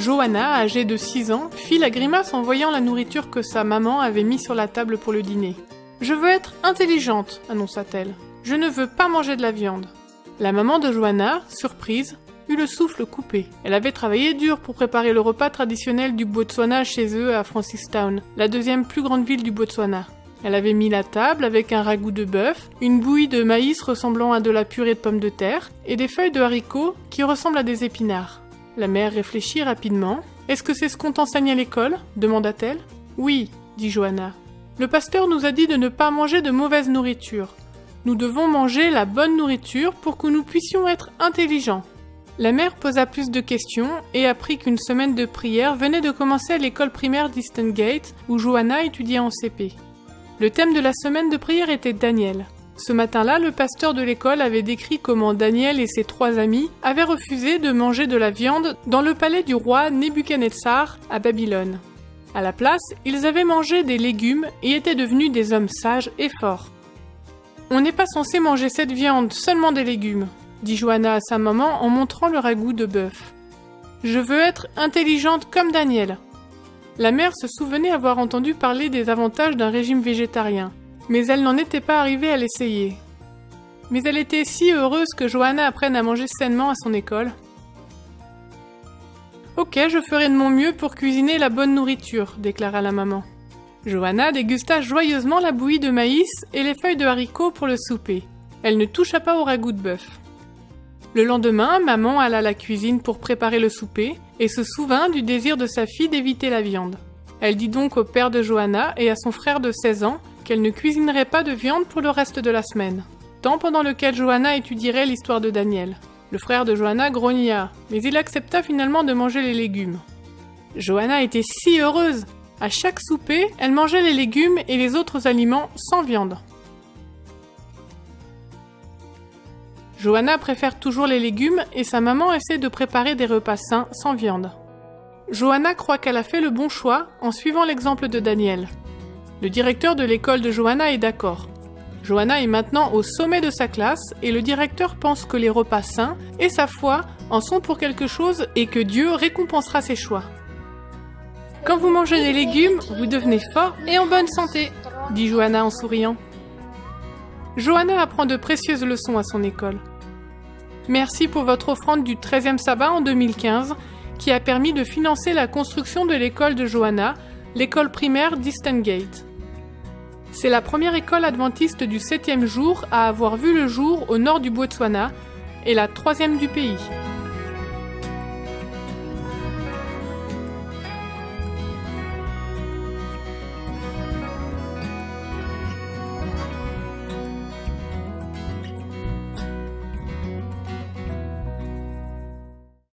Johanna, âgée de 6 ans, fit la grimace en voyant la nourriture que sa maman avait mise sur la table pour le dîner. « Je veux être intelligente, annonça-t-elle. Je ne veux pas manger de la viande. » La maman de Johanna, surprise, eut le souffle coupé. Elle avait travaillé dur pour préparer le repas traditionnel du Botswana chez eux à Francistown, la deuxième plus grande ville du Botswana. Elle avait mis la table avec un ragoût de bœuf, une bouillie de maïs ressemblant à de la purée de pommes de terre et des feuilles de haricots qui ressemblent à des épinards. La mère réfléchit rapidement. « Est-ce que c'est ce qu'on t'enseigne à l'école ?» demanda-t-elle. « Oui, dit Johanna. Le pasteur nous a dit de ne pas manger de mauvaise nourriture. Nous devons manger la bonne nourriture pour que nous puissions être intelligents. » La mère posa plus de questions et apprit qu'une semaine de prière venait de commencer à l'école primaire d'Eastern Gate où Johanna étudiait en CP. Le thème de la semaine de prière était Daniel. Ce matin-là, le pasteur de l'école avait décrit comment Daniel et ses 3 amis avaient refusé de manger de la viande dans le palais du roi Nebuchadnezzar à Babylone. À la place, ils avaient mangé des légumes et étaient devenus des hommes sages et forts. « On n'est pas censé manger cette viande, seulement des légumes, » dit Johanna à sa maman en montrant le ragoût de bœuf. « Je veux être intelligente comme Daniel. » La mère se souvenait avoir entendu parler des avantages d'un régime végétarien, mais elle n'en était pas arrivée à l'essayer. Mais elle était si heureuse que Johanna apprenne à manger sainement à son école. « Ok, je ferai de mon mieux pour cuisiner la bonne nourriture, » déclara la maman. Johanna dégusta joyeusement la bouillie de maïs et les feuilles de haricots pour le souper. Elle ne toucha pas au ragoût de bœuf. Le lendemain, maman alla à la cuisine pour préparer le souper et se souvint du désir de sa fille d'éviter la viande. Elle dit donc au père de Johanna et à son frère de 16 ans qu'elle ne cuisinerait pas de viande pour le reste de la semaine, temps pendant lequel Johanna étudierait l'histoire de Daniel. Le frère de Johanna grogna, mais il accepta finalement de manger les légumes. Johanna était si heureuse! À chaque souper, elle mangeait les légumes et les autres aliments sans viande. Johanna préfère toujours les légumes et sa maman essaie de préparer des repas sains sans viande. Johanna croit qu'elle a fait le bon choix en suivant l'exemple de Daniel. Le directeur de l'école de Johanna est d'accord. Johanna est maintenant au sommet de sa classe et le directeur pense que les repas sains et sa foi en sont pour quelque chose et que Dieu récompensera ses choix. Quand vous mangez des légumes, vous devenez fort et en bonne santé, dit Johanna en souriant. Johanna apprend de précieuses leçons à son école. Merci pour votre offrande du 13e sabbat en 2015 qui a permis de financer la construction de l'école de Johanna, l'école primaire d'Eastern Gate. C'est la première école adventiste du 7e jour à avoir vu le jour au nord du Botswana et la 3e du pays.